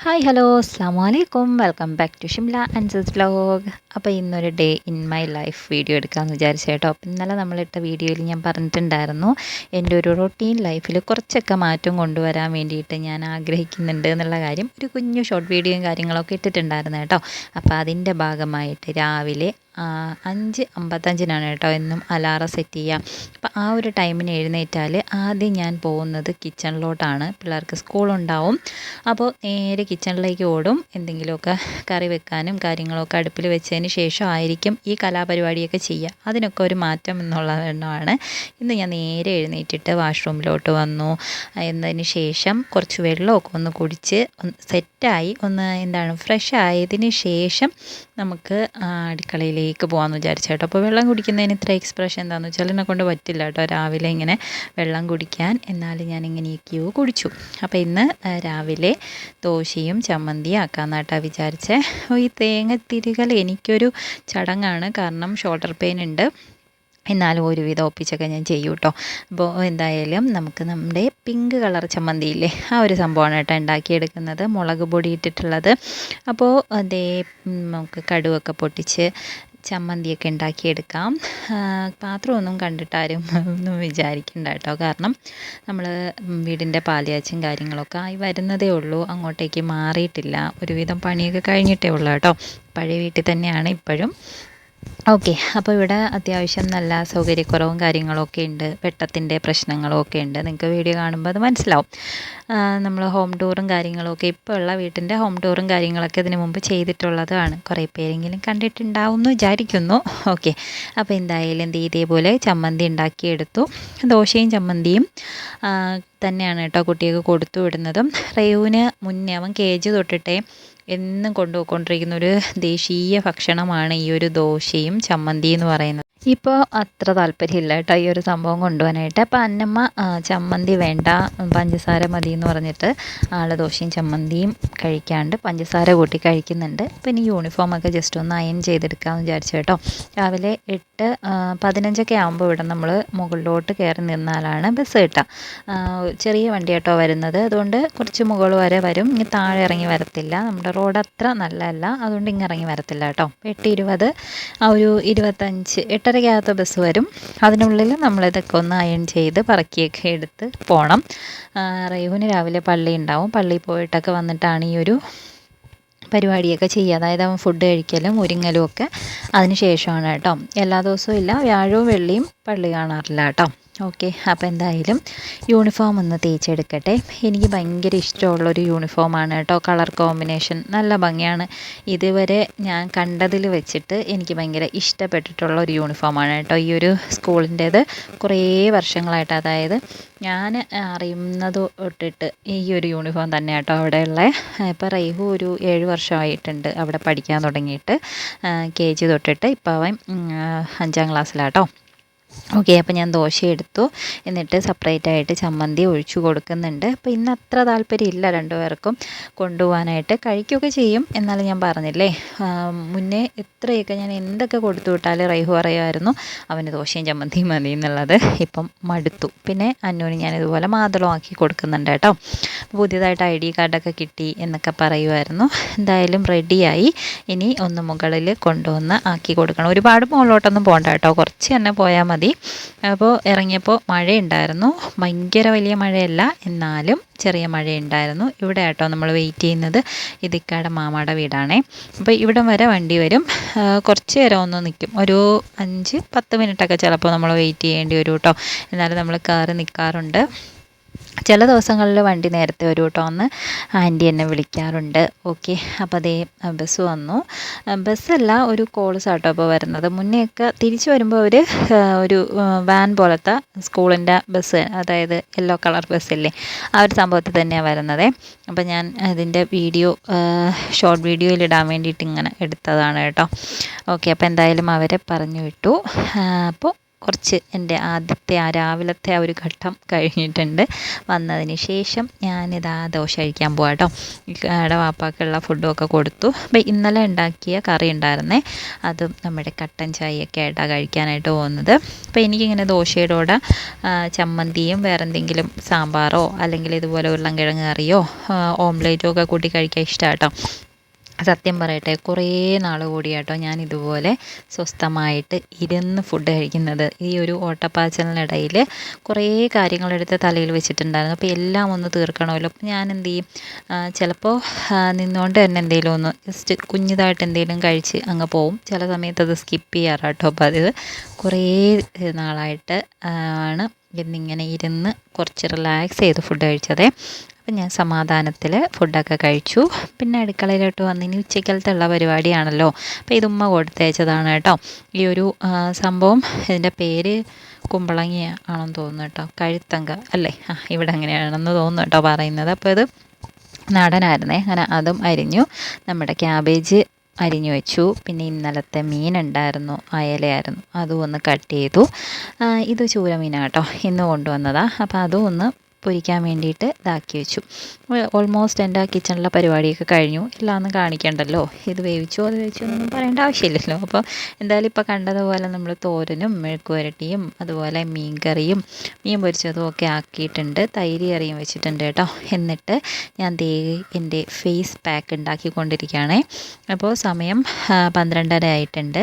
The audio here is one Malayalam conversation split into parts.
ഹായ് ഹലോ അസ്സാം വലൈക്കും welcome back to Shimla answers vlog. അപ്പോൾ ഇന്നൊരു day in my life video എടുക്കാമെന്ന് വിചാരിച്ചു കേട്ടോ. അപ്പോൾ ഇന്നലെ നമ്മളിട്ട വീഡിയോയിൽ ഞാൻ പറഞ്ഞിട്ടുണ്ടായിരുന്നു എൻ്റെ ഒരു റൊട്ടീൻ ലൈഫിൽ കുറച്ചൊക്കെ മാറ്റം കൊണ്ടുവരാൻ വേണ്ടിയിട്ട് ഞാൻ ആഗ്രഹിക്കുന്നുണ്ട് എന്നുള്ള കാര്യം. ഒരു കുഞ്ഞു ഷോർട്ട് വീഡിയോയും കാര്യങ്ങളൊക്കെ ഇട്ടിട്ടുണ്ടായിരുന്നു കേട്ടോ. അപ്പോൾ അതിൻ്റെ ഭാഗമായിട്ട് രാവിലെ 5:55 കേട്ടോ എന്നും അലാറം സെറ്റ് ചെയ്യുക. അപ്പോൾ ആ ഒരു ടൈമിന് എഴുന്നേറ്റാൽ ആദ്യം ഞാൻ പോകുന്നത് കിച്ചണിലോട്ടാണ്. പിള്ളേർക്ക് സ്കൂളുണ്ടാവും. അപ്പോൾ നേരെ കിച്ചണിലേക്ക് ഓടും. എന്തെങ്കിലുമൊക്കെ കറി വെക്കാനും കാര്യങ്ങളൊക്കെ അടുപ്പിൽ വെച്ചതിന് ശേഷം ആയിരിക്കും ഈ കലാപരിപാടിയൊക്കെ ചെയ്യുക. അതിനൊക്കെ ഒരു മാറ്റം എന്നുള്ളതാണ്. ഇന്ന് ഞാൻ നേരെ എഴുന്നേറ്റിട്ട് വാഷ്റൂമിലോട്ട് വന്നു. എന്നതിന് ശേഷം കുറച്ച് വെള്ളമൊക്കെ ഒന്ന് കുടിച്ച് സെറ്റായി ഫ്രഷ് ആയതിന് ശേഷം നമുക്ക് അടുക്കളയിലേക്ക് പോകാമെന്ന് വിചാരിച്ചു കേട്ടോ. അപ്പോൾ വെള്ളം കുടിക്കുന്നതിന് ഇത്ര എക്സ്പ്രഷൻ എന്താണെന്ന് വെച്ചാൽ എന്നെ കൊണ്ട് പറ്റില്ല കേട്ടോ രാവിലെ ഇങ്ങനെ വെള്ളം കുടിക്കാൻ. എന്നാലും ഞാൻ ഇങ്ങനെയൊക്കെയോ കുടിച്ചു. അപ്പോൾ ഇന്ന് രാവിലെ ദോശയും ചമ്മന്തിയും ആക്കാമെന്നാട്ടാ വിചാരിച്ചേ. ഈ തേങ്ങ തിരികൽ എനിക്കൊരു ചടങ്ങാണ്, കാരണം ഷോൾഡർ പെയിൻ ഉണ്ട്. എന്നാലും ഒരുവിധം ഒപ്പിച്ചൊക്കെ ഞാൻ ചെയ്യും കേട്ടോ. അപ്പോൾ എന്തായാലും നമുക്ക് നമ്മുടെ പിങ്ക് കളർ ചമ്മന്തിയില്ലേ, ആ ഒരു സംഭവമാണ് കേട്ടോ ഉണ്ടാക്കിയെടുക്കുന്നത്, മുളക് പൊടി ഇട്ടിട്ടുള്ളത്. അപ്പോൾ നമുക്ക് കടുവൊക്കെ പൊട്ടിച്ച് ചമ്മന്തിയൊക്കെ ഉണ്ടാക്കിയെടുക്കാം. പാത്രമൊന്നും കണ്ടിട്ടാരും ഒന്നും വിചാരിക്കണ്ട കേട്ടോ, കാരണം നമ്മൾ വീടിൻ്റെ പാലുകാച്ചും കാര്യങ്ങളൊക്കെ ആയി വരുന്നതേ ഉള്ളൂ, അങ്ങോട്ടേക്ക് മാറിയിട്ടില്ല. ഒരുവിധം പണിയൊക്കെ കഴിഞ്ഞിട്ടേ ഉള്ളൂ കേട്ടോ. പഴയ വീട്ടിൽ തന്നെയാണ് ഇപ്പോഴും. ഓക്കെ, അപ്പോൾ ഇവിടെ അത്യാവശ്യം നല്ല സൗകര്യക്കുറവും കാര്യങ്ങളൊക്കെ ഉണ്ട്, വെട്ടത്തിൻ്റെ പ്രശ്നങ്ങളൊക്കെ ഉണ്ട്. നിങ്ങൾക്ക് വീഡിയോ കാണുമ്പോൾ അത് മനസ്സിലാവും. നമ്മൾ ഹോം ടൂറും കാര്യങ്ങളൊക്കെ ഇപ്പോൾ ഉള്ള വീട്ടിൻ്റെ ഹോം ടൂറും കാര്യങ്ങളൊക്കെ ഇതിനു മുമ്പ് ചെയ്തിട്ടുള്ളതാണ്. കുറേ പേരെങ്കിലും കണ്ടിട്ടുണ്ടാവും എന്ന് വിചാരിക്കുന്നു. ഓക്കെ, അപ്പോൾ എന്തായാലും ഇതേപോലെ ചമ്മന്തി ഉണ്ടാക്കിയെടുത്തു. ദോശയും ചമ്മന്തിയും തന്നെയാണ് കേട്ടോ കുട്ടികൾക്ക് കൊടുത്തു വിടുന്നതും. റെയുവിന് മുന്നേ അവൻ KG തൊട്ടിട്ടേ എന്നും കൊണ്ടുപോയിക്കൊണ്ടിരിക്കുന്ന ഒരു ദേശീയ ഭക്ഷണമാണ് ഈ ഒരു ദോശയും ചമ്മന്തി എന്ന് പറയുന്നത്. ഇപ്പോൾ അത്ര താല്പര്യമില്ല കേട്ടോ ഈ ഒരു സംഭവം കൊണ്ടുപോകാനായിട്ട്. അപ്പോൾ അന്നമ്മ ചമ്മന്തി വേണ്ട, പഞ്ചസാര മതി എന്ന് പറഞ്ഞിട്ട് ആൾ ദോശയും ചമ്മന്തിയും കഴിക്കാണ്ട് പഞ്ചസാര കൂട്ടി കഴിക്കുന്നുണ്ട്. അപ്പോൾ ഇനി യൂണിഫോമൊക്കെ ജസ്റ്റ് ഒന്ന് അയൺ ചെയ്തെടുക്കാമെന്ന് വിചാരിച്ചു കേട്ടോ. രാവിലെ 8:15 ആകുമ്പോൾ ഇവിടെ നമ്മൾ മുകളിലോട്ട് കയറി നിന്നാലാണ് ബസ് കിട്ടുക. ചെറിയ വണ്ടി കേട്ടോ വരുന്നത്, അതുകൊണ്ട് കുറച്ച് മുകൾ വരെ വരും. ഇനി താഴെ ഇറങ്ങി വരത്തില്ല, നമ്മുടെ റോഡ് അത്ര നല്ലതല്ല, അതുകൊണ്ട് ഇങ്ങനെ ഇറങ്ങി വരത്തില്ല കേട്ടോ. 8:20 ഒരു 25 8:30 ബസ് വരും. അതിനുള്ളിൽ നമ്മളിതൊക്കെ ഒന്ന് അയൺ ചെയ്ത് പറക്കിയൊക്കെ എടുത്ത് പോകണം. റെയുവിന് രാവിലെ പള്ളി ഉണ്ടാവും. പള്ളിയിൽ പോയിട്ടൊക്കെ വന്നിട്ടാണ് ഈ ഒരു പരിപാടിയൊക്കെ ചെയ്യുക. അതായത് അവൻ ഫുഡ് കഴിക്കലും ഒരുങ്ങലും ഒക്കെ അതിന് ശേഷമാണ് കേട്ടോ. എല്ലാ ദിവസവും ഇല്ല, വ്യാഴവും വെള്ളിയും പള്ളി കാണാറില്ല കേട്ടോ. ഓക്കെ, അപ്പോൾ എന്തായാലും യൂണിഫോം ഒന്ന് തേച്ചെടുക്കട്ടെ. എനിക്ക് ഭയങ്കര ഇഷ്ടമുള്ളൊരു യൂണിഫോമാണ് കേട്ടോ. കളർ കോമ്പിനേഷൻ നല്ല ഭംഗിയാണ്. ഇതുവരെ ഞാൻ കണ്ടതിൽ വെച്ചിട്ട് എനിക്ക് ഭയങ്കര ഇഷ്ടപ്പെട്ടിട്ടുള്ള ഒരു യൂണിഫോമാണ് കേട്ടോ ഈ ഒരു സ്കൂളിൻ്റേത്. കുറേ വർഷങ്ങളായിട്ട്, അതായത് ഞാൻ അറിയുന്നത് തൊട്ടിട്ട് ഈ ഒരു യൂണിഫോം തന്നെ കേട്ടോ അവിടെയുള്ള. ഇപ്പോൾ റൈഹു ഒരു 7 വർഷമായിട്ടുണ്ട് അവിടെ പഠിക്കാൻ തുടങ്ങിയിട്ട്, KG തൊട്ടിട്ട്. ഇപ്പോൾ അവൻ 5ാം ക്ലാസ്സിലാട്ടോ. ഓക്കെ, അപ്പോൾ ഞാൻ ദോശ എടുത്തു, എന്നിട്ട് സെപ്പറേറ്റായിട്ട് ചമ്മന്തി ഒഴിച്ചു കൊടുക്കുന്നുണ്ട്. അപ്പോൾ ഇന്ന് അത്ര താല്പര്യമില്ല രണ്ടുപേർക്കും കൊണ്ടുപോകാനായിട്ട്. കഴിക്കുകയൊക്കെ ചെയ്യും, എന്നാലും ഞാൻ പറഞ്ഞില്ലേ മുന്നേ എത്രയൊക്കെ ഞാൻ എന്തൊക്കെ കൊടുത്തു വിട്ടാലും റൈഹു പറയുമായിരുന്നു അവന് ദോശയും ചമ്മന്തിയും മതി എന്നുള്ളത്. ഇപ്പം മടുത്തു. പിന്നെ അന്നൂന് ഞാൻ ഇതുപോലെ മാതളമാക്കി കൊടുക്കുന്നുണ്ട് കേട്ടോ. പുതിയതായിട്ട് ID കാർഡൊക്കെ കിട്ടി എന്നൊക്കെ പറയുമായിരുന്നു. എന്തായാലും റെഡിയായി. ഇനി ഒന്ന് മുകളിൽ കൊണ്ടുവന്ന് ആക്കി കൊടുക്കണം. ഒരുപാട് മുകളിലോട്ടൊന്നും പോകണ്ട കേട്ടോ, കുറച്ച് തന്നെ പോയാൽ മതി. അപ്പോൾ ഇറങ്ങിയപ്പോൾ മഴയുണ്ടായിരുന്നു, ഭയങ്കര വലിയ മഴയല്ല, എന്നാലും ചെറിയ മഴയുണ്ടായിരുന്നു. ഇവിടെ കേട്ടോ നമ്മൾ വെയിറ്റ് ചെയ്യുന്നത്. ഇതിക്കാടെ മാമാടെ വീടാണേ. അപ്പോൾ ഇവിടം വരെ വണ്ടി വരും. കുറച്ച് നേരം ഒന്ന് നിൽക്കും, ഒരു 5-10 മിനിറ്റൊക്കെ ചിലപ്പോൾ നമ്മൾ വെയിറ്റ് ചെയ്യേണ്ടി വരും കേട്ടോ. എന്നാലും നമ്മൾ കയറി നിൽക്കാറുണ്ട്. ചില ദിവസങ്ങളിൽ വണ്ടി നേരത്തെ വരും കേട്ടോ, ഒന്ന് ആൻറ്റി എന്നെ വിളിക്കാറുണ്ട്. ഓക്കെ, അപ്പോൾ അതേ ബസ് വന്നു. ബസ്സല്ല, ഒരു കോൾസ് ആട്ടോ ഇപ്പോൾ വരുന്നത്. മുന്നെയൊക്കെ തിരിച്ചു വരുമ്പോൾ അവർ ഒരു വാൻ പോലത്തെ സ്കൂളിൻ്റെ ബസ്, അതായത് യെല്ലോ കളർ ബസ്സില്ലേ, ആ ഒരു സംഭവത്തിൽ തന്നെയാണ് വരുന്നത്. അപ്പോൾ ഞാൻ ഇതിൻ്റെ വീഡിയോ ഷോർട്ട് വീഡിയോയിൽ ഇടാൻ വേണ്ടിയിട്ട് ഇങ്ങനെ എടുത്തതാണ് കേട്ടോ. ഓക്കെ, അപ്പോൾ എന്തായാലും അവരെ പറഞ്ഞു വിട്ടു. അപ്പോൾ കുറച്ച് എൻ്റെ ആദ്യത്തെ രാവിലത്തെ ആ ഒരു ഘട്ടം കഴിഞ്ഞിട്ടുണ്ട്. വന്നതിന് ശേഷം ഞാനിതാ ദോശ കഴിക്കാൻ പോവാം കേട്ടോ. ഇക്കാടെ വാപ്പാക്കുള്ള ഫുഡുമൊക്കെ കൊടുത്തു. അപ്പോൾ ഇന്നലെ ഉണ്ടാക്കിയ കറി ഉണ്ടായിരുന്നേ, അതും നമ്മുടെ കട്ടൻ ചായയൊക്കെ ആയിട്ടാണ് കഴിക്കാനായിട്ട് പോകുന്നത്. അപ്പോൾ എനിക്കിങ്ങനെ ദോശയുടെ കൂടെ ചമ്മന്തിയും വേറെ എന്തെങ്കിലും സാമ്പാറോ അല്ലെങ്കിൽ ഇതുപോലെ ഉരുളൻകിഴങ്ങ് കറിയോ ഓംലേറ്റോ ഒക്കെ കൂട്ടി കഴിക്കാൻ ഇഷ്ടമാണ് കേട്ടോ. സത്യം പറയട്ടെ, കുറേ നാൾ കൂടിയാട്ടോ ഞാൻ ഇതുപോലെ സ്വസ്ഥമായിട്ട് ഇരുന്ന് ഫുഡ് കഴിക്കുന്നത്. ഈ ഒരു ഓട്ടപ്പാച്ചിലിനിടയിൽ കുറേ കാര്യങ്ങളെടുത്ത് തലയിൽ വെച്ചിട്ടുണ്ടായിരുന്നു. അപ്പോൾ എല്ലാം ഒന്ന് തീർക്കണമല്ലോ. അപ്പോൾ ഞാൻ എന്ത് ചെയ്യും, ചിലപ്പോൾ നിന്നുകൊണ്ട് തന്നെ എന്തെങ്കിലും ഒന്ന് ജസ്റ്റ് കുഞ്ഞിതായിട്ട് എന്തെങ്കിലും കഴിച്ച് അങ്ങ് പോവും. ചില സമയത്ത് അത് സ്കിപ്പ് ചെയ്യാറാട്ടോ. അപ്പോൾ അത് കുറേ നാളായിട്ട് ആണ് എന്നിങ്ങനെ ഇരുന്ന് കുറച്ച് റിലാക്സ് ചെയ്ത് ഫുഡ് കഴിച്ചതേ. അപ്പം ഞാൻ സമാധാനത്തിൽ ഫുഡൊക്കെ കഴിച്ചു. പിന്നെ അടുക്കളയിലോട്ട് വന്ന് ഇനി ഉച്ചക്കലത്തുള്ള പരിപാടിയാണല്ലോ. അപ്പോൾ ഇത് ഉമ്മ കൊടുത്തയച്ചതാണ് കേട്ടോ. ഈ ഒരു സംഭവം, ഇതിൻ്റെ പേര് കുമ്പളങ്ങ ആണെന്ന് തോന്നുന്നു കേട്ടോ. കഴുത്തങ്ക അല്ലേ, ഇവിടെ അങ്ങനെയാണെന്ന് തോന്നുന്നു കേട്ടോ പറയുന്നത്. അപ്പോൾ ഇത് നാടനായിരുന്നേ. അങ്ങനെ അതും അരിഞ്ഞു. നമ്മുടെ ക്യാബേജ് അരിഞ്ഞു വെച്ചു. പിന്നെ ഇന്നലത്തെ മീനുണ്ടായിരുന്നു, അയലയായിരുന്നു, അതും ഒന്ന് കട്ട് ചെയ്തു. ഇത് ചൂര മീനാണ് കേട്ടോ, ഇന്ന് കൊണ്ടുവന്നതാണ്. അപ്പോൾ അതും ഒന്ന് പൊരിക്കാൻ വേണ്ടിയിട്ട് ഇതാക്കി വെച്ചു. ഓൾമോസ്റ്റ് എൻ്റെ കിച്ചണിലെ പരിപാടിയൊക്കെ കഴിഞ്ഞു. എല്ലാം ഒന്നും കാണിക്കണ്ടല്ലോ, ഇത് വേവിച്ചോ അത് വേവിച്ചോ എന്നൊന്നും പറയേണ്ട ആവശ്യമില്ലല്ലോ. അപ്പോൾ എന്തായാലും ഇപ്പോൾ കണ്ടതുപോലെ നമ്മൾ തോരനും മെഴുക്കുവരട്ടിയും അതുപോലെ മീൻ കറിയും മീൻ പൊരിച്ചതും ഒക്കെ ആക്കിയിട്ടുണ്ട്. തൈര് കറിയും വെച്ചിട്ടുണ്ട് കേട്ടോ. എന്നിട്ട് ഞാൻ എൻ്റെ ഫേസ് പാക്ക് ഉണ്ടാക്കിക്കൊണ്ടിരിക്കുകയാണേ. അപ്പോൾ സമയം 12:30 ആയിട്ടുണ്ട്.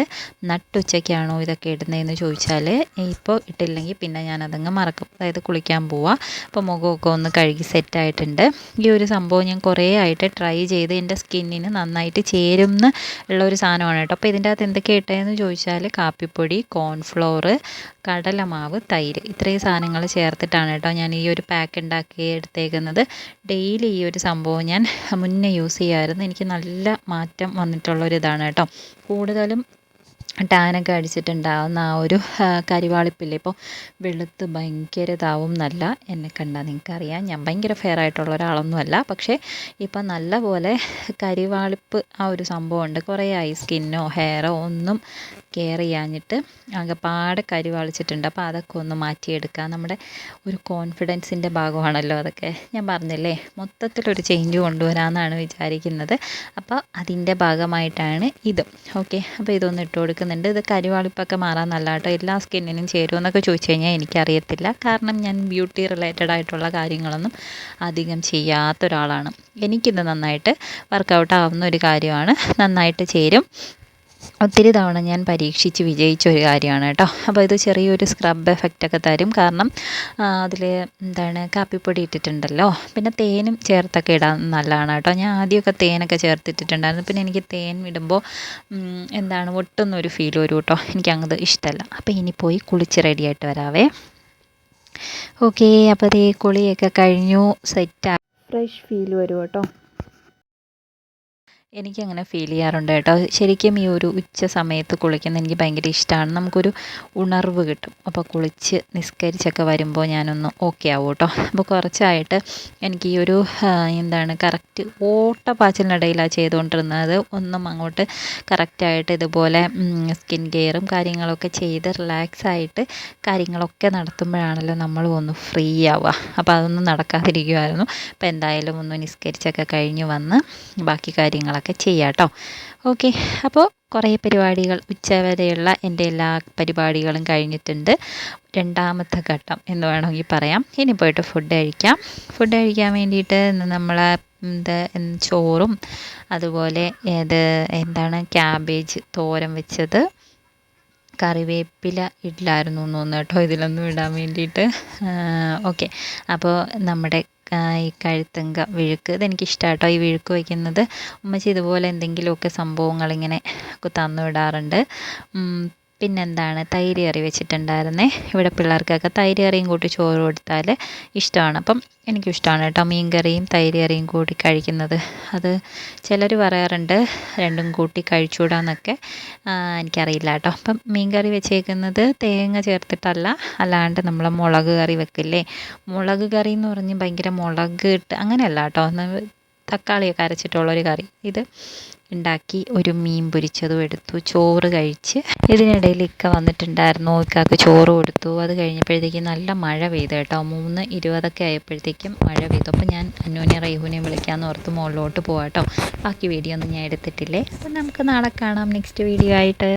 നട്ടുച്ചയ്ക്കാണോ ഇതൊക്കെ ഇടുന്നതെന്ന് ചോദിച്ചാൽ ഇപ്പോൾ ഇട്ടില്ലെങ്കിൽ പിന്നെ ഞാനതങ്ങ് മറക്കും. അതായത് കുളിക്കാൻ പോവാം. അപ്പോൾ മുഖമൊക്കെ ഒന്ന് കഴുകി സെറ്റായിട്ടുണ്ട്. ഈ ഒരു സംഭവം ഞാൻ കുറേ ആയിട്ട് ട്രൈ ചെയ്ത് എൻ്റെ സ്കിന്നിന് നന്നായിട്ട് ചേരുന്ന ഉള്ളൊരു സാധനമാണ് കേട്ടോ. അപ്പോൾ ഇതിൻ്റെ അകത്ത് എന്തൊക്കെ ഇട്ടതെന്ന് ചോദിച്ചാൽ കാപ്പിപ്പൊടി, കോൺഫ്ലോർ, കടലമാവ്, തൈര്, ഇത്രയും സാധനങ്ങൾ ചേർത്തിട്ടാണ് കേട്ടോ ഞാൻ ഈ ഒരു പാക്ക് ഉണ്ടാക്കി എടുത്തേക്കുന്നത്. ഡെയിലി ഈ ഒരു സംഭവം ഞാൻ മുന്നേ യൂസ് ചെയ്യുമായിരുന്നു. എനിക്ക് നല്ല മാറ്റം വന്നിട്ടുള്ളൊരിതാണ് കേട്ടോ. കൂടുതലും ടാനൊക്കെ അടിച്ചിട്ടുണ്ടാകുന്ന ആ ഒരു കരിവാളിപ്പില്ലേ, ഇപ്പോൾ വെളുത്ത് ഭയങ്കര ഇതാവും എന്നല്ല, എന്നെ കണ്ടാൽ നിങ്ങൾക്കറിയാം ഞാൻ ഭയങ്കര ഫെയർ ആയിട്ടുള്ള ഒരാളൊന്നുമല്ല. പക്ഷേ ഇപ്പം നല്ല പോലെ കരിവാളിപ്പ് ആ ഒരു സംഭവമുണ്ട്. കുറേ ആയി സ്കിന്നോ ഹെയറോ ഒന്നും കെയർ ചെയ്യാഞ്ഞിട്ട് ആകെപ്പാടെ കരിവാളിച്ചിട്ടുണ്ട്. അപ്പോൾ അതൊക്കെ ഒന്ന് മാറ്റിയെടുക്കുക. നമ്മുടെ ഒരു കോൺഫിഡൻസിൻ്റെ ഭാഗമാണല്ലോ അതൊക്കെ. ഞാൻ പറഞ്ഞില്ലേ, മൊത്തത്തിലൊരു ചേഞ്ച് കൊണ്ടുവരാമെന്നാണ് വിചാരിക്കുന്നത്. അപ്പോൾ അതിൻ്റെ ഭാഗമായിട്ടാണ് ഇതും. ഓക്കെ, അപ്പോൾ ഇതൊന്ന് ഇട്ട് കൊടുക്കുന്നുണ്ട്. ഇത് കരിവാളിപ്പൊക്കെ മാറാൻ നല്ല കേട്ടോ. എല്ലാ സ്കിന്നിനും ചേരുമെന്നൊക്കെ ചോദിച്ചു കഴിഞ്ഞാൽ എനിക്കറിയത്തില്ല. കാരണം ഞാൻ ബ്യൂട്ടി റിലേറ്റഡ് ആയിട്ടുള്ള കാര്യങ്ങളൊന്നും അധികം ചെയ്യാത്ത ഒരാളാണ്. എനിക്കിത് നന്നായിട്ട് വർക്കൗട്ട് ആവുന്ന ഒരു കാര്യമാണ്, നന്നായിട്ട് ചേരും. ഒത്തിരി തവണ ഞാൻ പരീക്ഷിച്ച് വിജയിച്ച ഒരു കാര്യമാണ് കേട്ടോ. അപ്പോൾ ഇത് ചെറിയൊരു സ്ക്രബ് എഫക്റ്റൊക്കെ തരും. കാരണം അതിൽ കാപ്പിപ്പൊടി ഇട്ടിട്ടുണ്ടല്ലോ. പിന്നെ തേനും ചേർത്തൊക്കെ ഇടാൻ നല്ലതാണ് കേട്ടോ. ഞാൻ ആദ്യമൊക്കെ തേനൊക്കെ ചേർത്തിട്ടിട്ടുണ്ടായിരുന്നു. പിന്നെ എനിക്ക് തേൻ ഇടുമ്പോൾ ഒട്ടും ഒരു ഫീൽ വരും കേട്ടോ. എനിക്കങ്ങത് ഇഷ്ടമല്ല. അപ്പോൾ ഇനി പോയി കുളിച്ച് റെഡിയായിട്ട് വരാവേ. ഓക്കെ, അപ്പോൾ അതേ കുളിയൊക്കെ കഴിഞ്ഞു, സെറ്റായി ഫ്രഷ് ഫീൽ വരും കേട്ടോ. എനിക്കങ്ങനെ ഫീൽ ചെയ്യാറുണ്ട് കേട്ടോ. ശരിക്കും ഈ ഒരു ഉച്ച സമയത്ത് കുളിക്കുന്നത് എനിക്ക് ഭയങ്കര ഇഷ്ടമാണ്. നമുക്കൊരു ഉണർവ് കിട്ടും. അപ്പോൾ കുളിച്ച് നിസ്കരിച്ചൊക്കെ വരുമ്പോൾ ഞാനൊന്ന് ഓക്കെ ആവും കേട്ടോ. അപ്പോൾ കുറച്ചായിട്ട് എനിക്ക് ഈ ഒരു കറക്റ്റ് ഓട്ടപ്പാച്ചിലിനിടയിലാണ് ചെയ്തുകൊണ്ടിരുന്നത്. ഒന്നും അങ്ങോട്ട് കറക്റ്റായിട്ട് ഇതുപോലെ സ്കിൻ കെയറും കാര്യങ്ങളൊക്കെ ചെയ്ത് റിലാക്സായിട്ട് കാര്യങ്ങളൊക്കെ നടത്തുമ്പോഴാണല്ലോ നമ്മളും ഒന്ന് ഫ്രീ ആവുക. അപ്പോൾ അതൊന്നും നടക്കാതിരിക്കുമായിരുന്നു. അപ്പോൾ എന്തായാലും ഒന്ന് നിസ്കരിച്ചൊക്കെ കഴിഞ്ഞ് വന്ന് ബാക്കി കാര്യങ്ങളൊക്കെ ചെയ്യാം കേട്ടോ. ഓക്കെ, അപ്പോൾ കുറേ പരിപാടികൾ, ഉച്ചവരെയുള്ള എൻ്റെ എല്ലാ പരിപാടികളും കഴിഞ്ഞിട്ടുണ്ട്. രണ്ടാമത്തെ ഘട്ടം എന്ന് വേണമെങ്കിൽ പറയാം. ഇനി പോയിട്ട് ഫുഡ് കഴിക്കാം. ഫുഡ് കഴിക്കാൻ വേണ്ടിയിട്ട് നമ്മൾ ചോറും അതുപോലെ ക്യാബേജ് തോരൻ വെച്ചത്, കറിവേപ്പില ഇടില്ലായിരുന്നു എന്ന് തോന്നുന്നു കേട്ടോ ഇതിലൊന്നും ഇടാൻ വേണ്ടിയിട്ട്. ഓക്കെ, അപ്പോൾ നമ്മുടെ ഈ കഴുത്തങ്ക വിഴുക്ക്, ഇതെനിക്കിഷ്ടമാണ് കേട്ടോ. ഈ വിഴുക്ക് വയ്ക്കുന്നത് ഉമ്മച്ചി ഇതുപോലെ എന്തെങ്കിലുമൊക്കെ സംഭവങ്ങളിങ്ങനെ തന്നു വിടാറുണ്ട്. തൈര് കറി വെച്ചിട്ടുണ്ടായിരുന്നേ. ഇവിടെ പിള്ളേർക്കൊക്കെ തൈര് കറിയും കൂട്ടി ചോറ് കൊടുത്താൽ ഇഷ്ടമാണ്. അപ്പം എനിക്കും ഇഷ്ടമാണ് കേട്ടോ മീൻ കറിയും തൈര് കറിയും കൂടി കഴിക്കുന്നത്. അത് ചിലർ പറയാറുണ്ട് രണ്ടും കൂട്ടി കഴിച്ചുകൂടാന്നൊക്കെ, എനിക്കറിയില്ല കേട്ടോ. അപ്പം മീൻ കറി വെച്ചേക്കുന്നത് തേങ്ങ ചേർത്തിട്ടല്ല, അല്ലാണ്ട് നമ്മൾ മുളക് കറി വെക്കില്ലേ, മുളക് കറി എന്ന് പറഞ്ഞ് ഭയങ്കര മുളക് ഇട്ട് അങ്ങനെയല്ല കേട്ടോ, തക്കാളിയൊക്കെ അരച്ചിട്ടുള്ളൊരു കറി. ഇത് ഉണ്ടാക്കി, ഒരു മീൻ പൊരിച്ചതും എടുത്തു, ചോറ് കഴിച്ച്. ഇതിനിടയിൽ ഇക്ക വന്നിട്ടുണ്ടായിരുന്നു, ഇക്കാക്ക് ചോറ് കൊടുത്തു. അത് കഴിഞ്ഞപ്പോഴത്തേക്കും നല്ല മഴ പെയ്തു കേട്ടോ. 3:20 ആയപ്പോഴത്തേക്കും മഴ പെയ്തു. അപ്പോൾ ഞാൻ അന്നൂനെയും റൈഹുനെയും വിളിക്കാമെന്ന് ഓർത്ത് മുകളിലോട്ട് പോകാം കേട്ടോ. ബാക്കി വീഡിയോ ഒന്നും ഞാൻ എടുത്തിട്ടില്ലേ. അപ്പം നമുക്ക് നാളെ കാണാം നെക്സ്റ്റ് വീഡിയോ ആയിട്ട്.